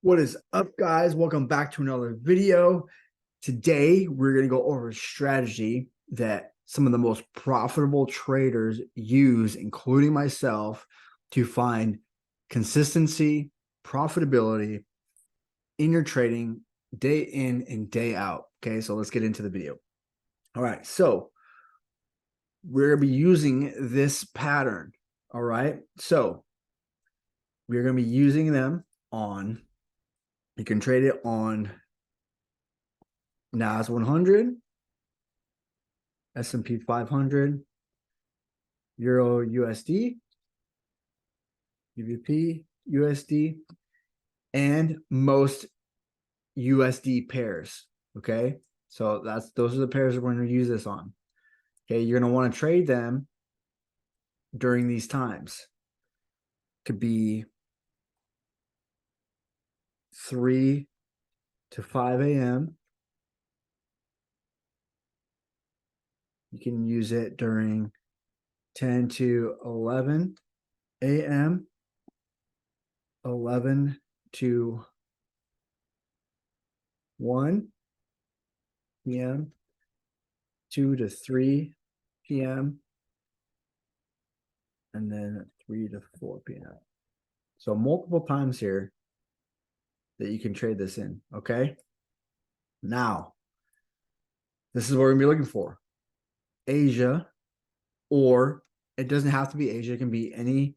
What is up, guys? Welcome back to another video. Today, we're going to go over a strategy that some of the most profitable traders use, including myself, to find consistency, profitability in your trading day in and day out. Okay, so let's get into the video. All right, so we're going to be using this pattern. All right, so we're going to be using them on, you can trade it on NAS 100, S&P 500, Euro USD, GBP USD, and most USD pairs. Okay, so those are the pairs we're going to use this on. Okay, you're going to want to trade them during these times. Could be 3 to 5 a.m. You can use it during 10 to 11 a.m., 11 to 1 p.m., 2 to 3 p.m., and then 3 to 4 p.m. So multiple times here that you can trade this in, okay? Now, this is what we're going to be looking for. Asia, or it doesn't have to be Asia. It can be any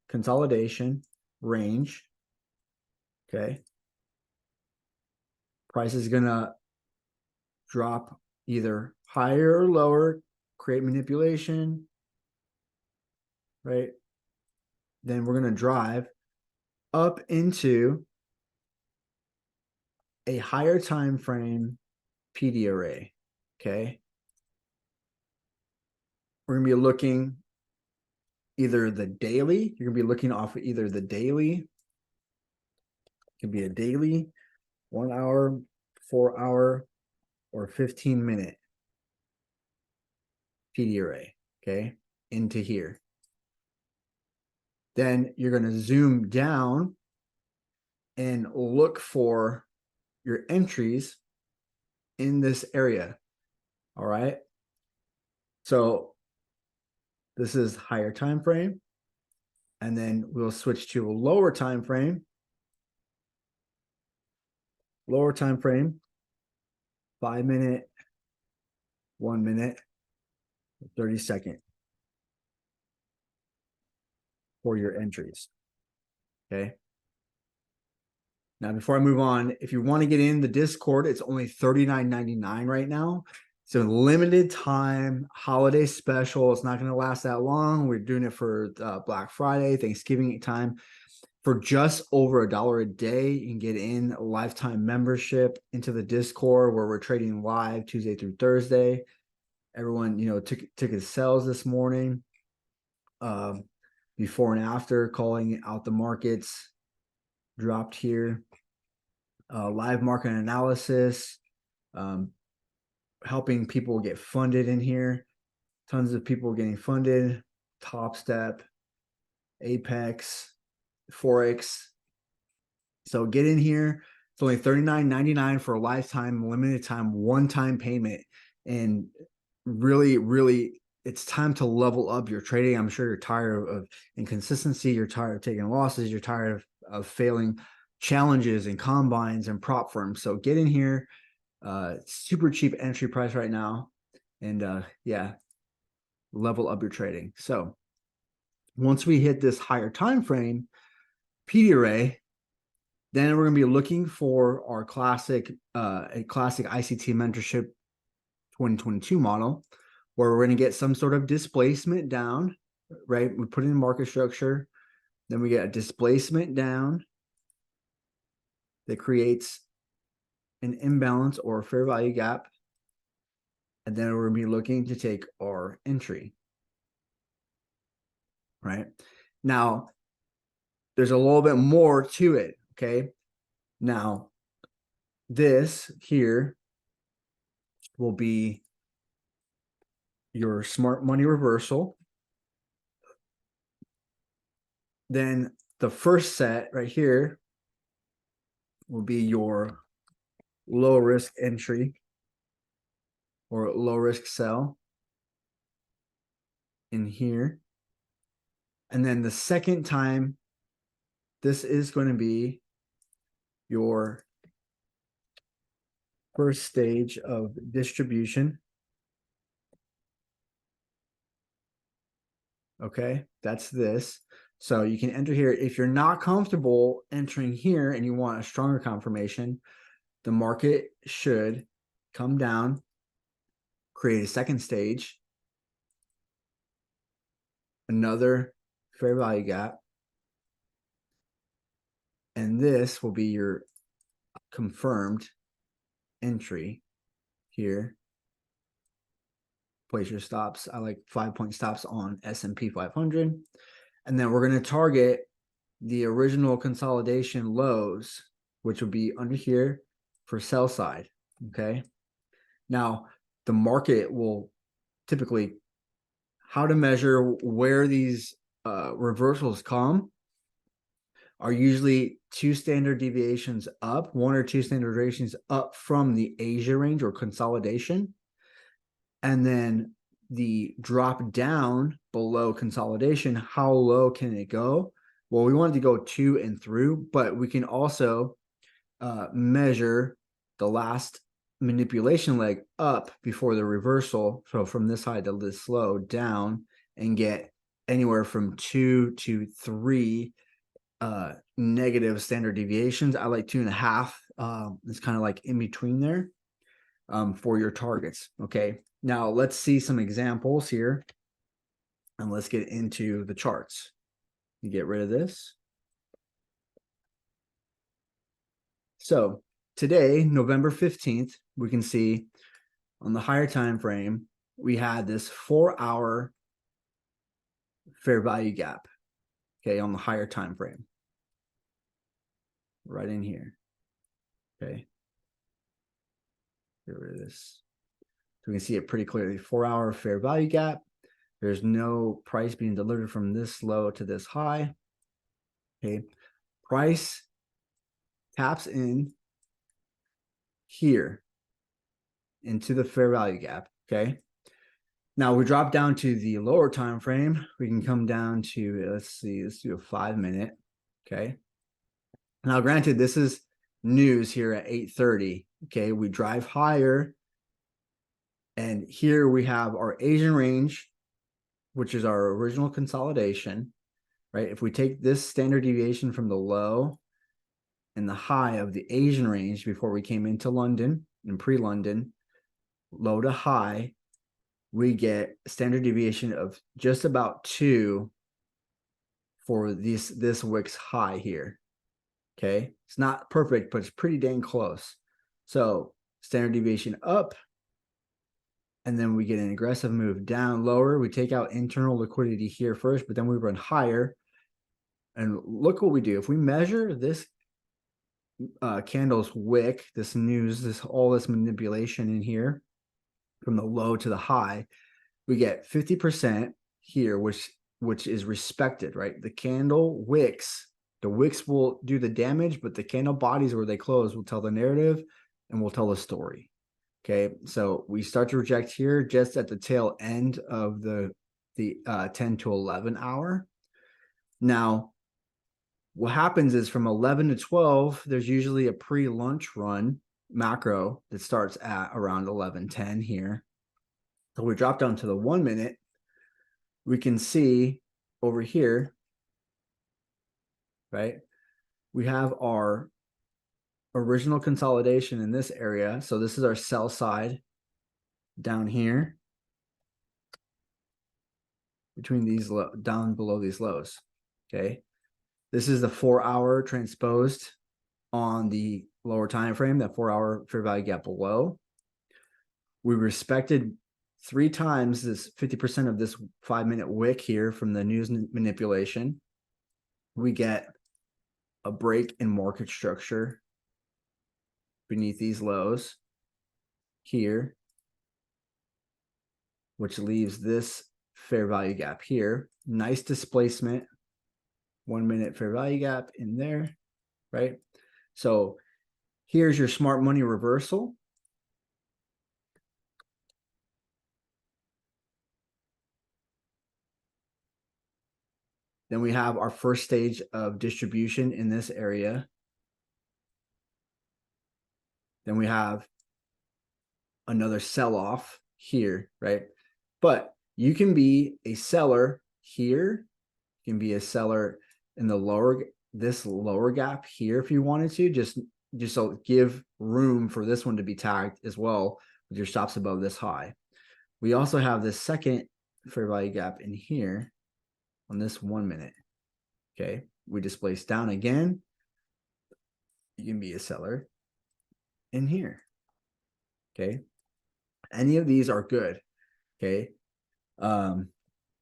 consolidation range, okay? Price is going to drop either higher or lower, create manipulation, right? Then we're going to drive up into a higher time frame PD array, okay? We're going to be looking either the daily. You're going to be looking off of either the daily. It can be a daily, 1 hour, 4 hour, or 15-minute PD array, okay, into here. Then you're going to zoom down and look for your entries in this area. All right. So this is higher time frame, and then we'll switch to a lower time frame. Lower time frame, 5 minute, 1 minute, 30-second for your entries. Okay. Now, before I move on, if you want to get in the Discord, it's only $39.99 right now. It's a limited time holiday special. It's not going to last that long. We're doing it for Black Friday, Thanksgiving time. For just over $1 a day, you can get in a lifetime membership into the Discord where we're trading live Tuesday through Thursday. Everyone, took his sales this morning, before and after, calling out the markets, dropped here. Live market analysis, helping people get funded in here. Tons of people getting funded. Top Step, Apex, Forex. So get in here. It's only $39.99 for a lifetime, limited time, one-time payment. And really, really, it's time to level up your trading. I'm sure you're tired of inconsistency. You're tired of taking losses. You're tired of failing challenges and combines and prop firms. So get in here. Super cheap entry price right now. And yeah, level up your trading. So once we hit this higher time frame PD array, then we're going to be looking for our classic ICT Mentorship 2022 model, where we're going to get some sort of displacement down, right? We put in market structure, then we get a displacement down that creates an imbalance or a fair value gap. And then we're going to be looking to take our entry, right? Now, there's a little bit more to it, okay? Now, this here will be your smart money reversal. Then the first set right here will be your low risk entry or low risk sell in here. And then the second time, this is going to be your first stage of distribution. Okay, that's this. So you can enter here. If you're not comfortable entering here and you want a stronger confirmation, the market should come down, create a second stage, another fair value gap, and this will be your confirmed entry here. Place your stops. I like 5-point stops on S&P 500. And then we're going to target the original consolidation lows, which will be under here for sell side. Okay. Now, the market will typically, how to measure where these reversals come are usually 2 standard deviations up, 1 or 2 standard deviations up from the Asia range or consolidation. And then the drop down below consolidation, how low can it go? Well, we wanted to go to and through, but we can also measure the last manipulation leg up before the reversal. So from this high to this low down and get anywhere from 2 to 3 negative standard deviations. I like 2.5. It's kind of like in between there for your targets. Okay. Now let's see some examples here and let's get into the charts. You get rid of this. So today, November 15th, we can see on the higher time frame, we had this 4-hour fair value gap. Okay, on the higher time frame. Right in here. Okay. Get rid of this. So we can see it pretty clearly. 4-hour fair value gap. There's no price being delivered from this low to this high. Okay. Price taps in here into the fair value gap. Okay. Now we drop down to the lower time frame. We can come down to, let's do a 5-minute. Okay. Now, granted, this is news here at 8:30. Okay. We drive higher. And here we have our Asian range, which is our original consolidation, right? If we take this standard deviation from the low and the high of the Asian range before we came into London and pre-London, low to high, we get a standard deviation of just about 2 for this wicks high here. Okay. It's not perfect, but it's pretty dang close. So standard deviation up, and then we get an aggressive move down lower. We take out internal liquidity here first, but then we run higher. And look what we do. If we measure this candle's wick, this news, all this manipulation in here from the low to the high, we get 50% here, which is respected, right? The candle wicks, the wicks will do the damage, but the candle bodies where they close will tell the narrative and will tell the story. Okay, so we start to reject here just at the tail end of the 10 to 11 hour. Now, what happens is from 11 to 12, there's usually a pre-lunch run macro that starts at around 11:10 here. So we drop down to the 1 minute. We can see over here, right? We have our original consolidation in this area. So this is our sell side down here between these down below these lows. Okay. This is the 4-hour transposed on the lower time frame, that 4-hour fair value gap below. We respected 3 times this 50% of this 5-minute wick here from the news manipulation. We get a break in market structure beneath these lows here, which leaves this fair value gap here. Nice displacement, 1 minute fair value gap in there, right? So Here's your smart money reversal. Then we have our first stage of distribution in this area. Then we have another sell-off here, right? But you can be a seller here. You can be a seller in the this lower gap here if you wanted to, just so give room for this one to be tagged as well with your stops above this high. We also have this second fair value gap in here on this 1 minute. Okay, we displace down again. You can be a seller in here. Okay, any of these are good. Okay,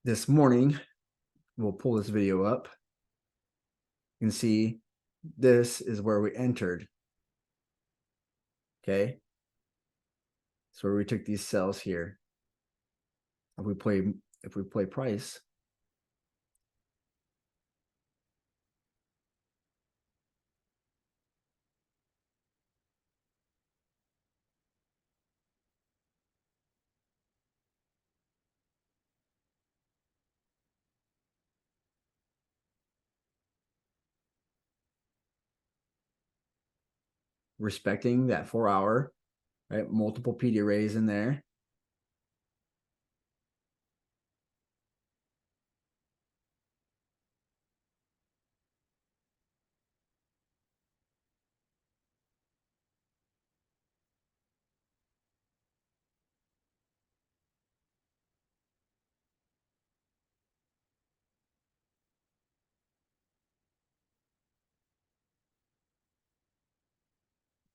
this morning we'll pull this video up. You can see this is where we entered. Okay, so where we took these cells here. If we play price, respecting that 4 hour, right? Multiple PD arrays in there.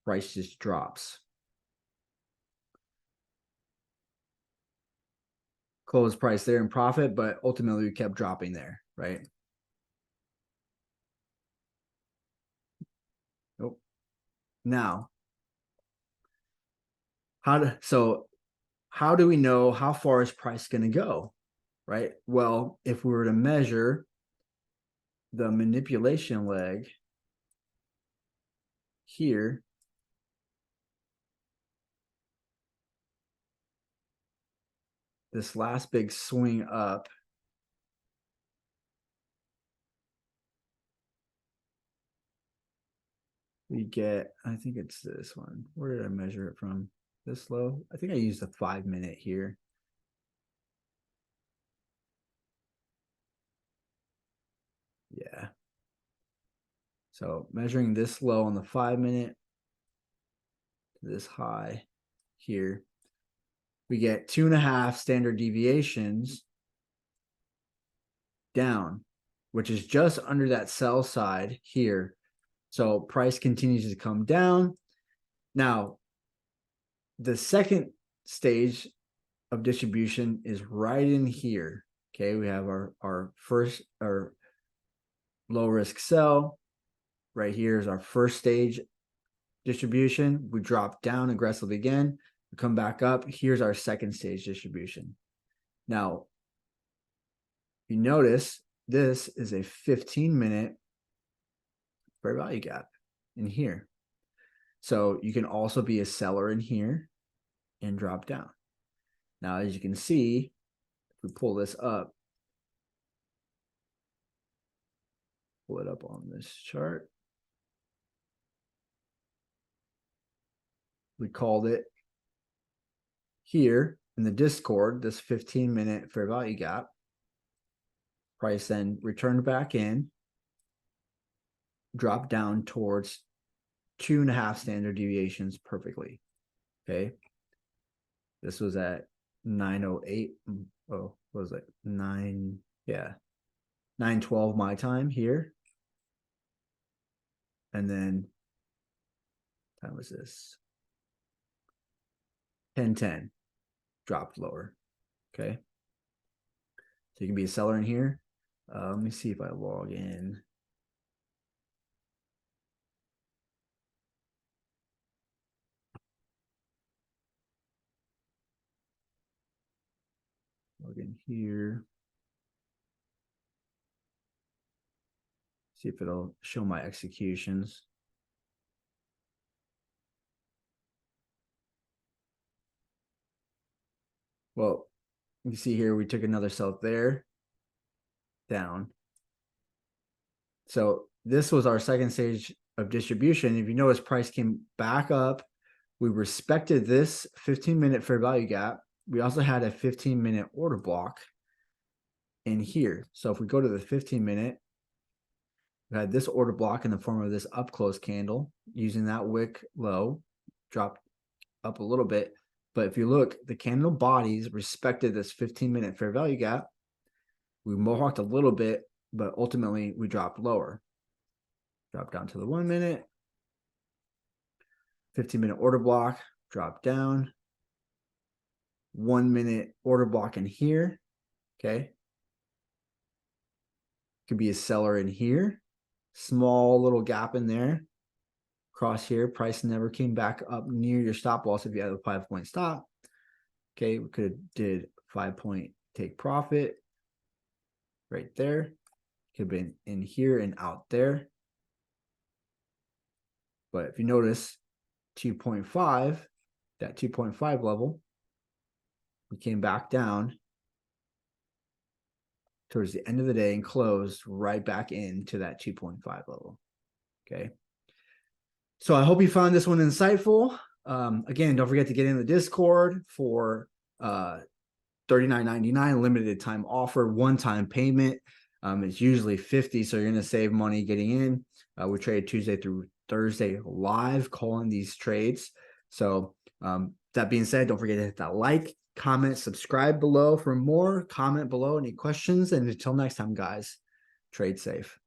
Price just drops. Close price there in profit, but ultimately we kept dropping there, right? Nope. Now, how do we know how far is price going to go, right? Well, if we were to measure the manipulation leg here, this last big swing up, we get, I think it's this one. Where did I measure it from? This low? I think I used a 5 minute here. Yeah. So measuring this low on the 5 minute to this high here, we get 2.5 standard deviations down, which is just under that sell side here. So price continues to come down. Now, the second stage of distribution is right in here. Okay, we have our low risk sell. Right here is our first stage distribution. We drop down aggressively again. We come back up. Here's our second stage distribution. Now, you notice this is a 15-minute fair value gap in here. So you can also be a seller in here and drop down. Now, as you can see, if we pull this up, pull it up on this chart. We called it here in the Discord, this 15-minute fair value gap. Price then returned back in, dropped down towards 2.5 standard deviations perfectly. Okay. This was at 9:08. Oh, what was it? 9:12 my time here. And then time was this? 10:10. Dropped lower. Okay. So you can be a seller in here. Let me see if I log in. Log in here. See if it'll show my executions. Well, you see here, we took another sell there, down. So this was our second stage of distribution. If you notice, price came back up. We respected this 15-minute fair value gap. We also had a 15-minute order block in here. So if we go to the 15-minute, we had this order block in the form of this up close candle using that wick low, dropped up a little bit. But if you look, the candle bodies respected this 15-minute fair value gap. We mohawked a little bit, but ultimately we dropped lower. Drop down to the 1 minute. 15-minute order block, drop down. 1 minute order block in here. Okay. Could be a seller in here. Small little gap in there. Across here, price never came back up near your stop loss if you had a 5-point stop. Okay, we could have did 5-point take profit right there. Could have been in here and out there. But if you notice 2.5, that 2.5 level, we came back down towards the end of the day and closed right back into that 2.5 level. Okay. So I hope you found this one insightful. Again, don't forget to get in the Discord for $39.99 limited time offer, one-time payment. It's usually $50, so you're going to save money getting in. We trade Tuesday through Thursday live, calling these trades. So that being said, don't forget to hit that like, comment, subscribe below for more. Comment below any questions. And until next time, guys, trade safe.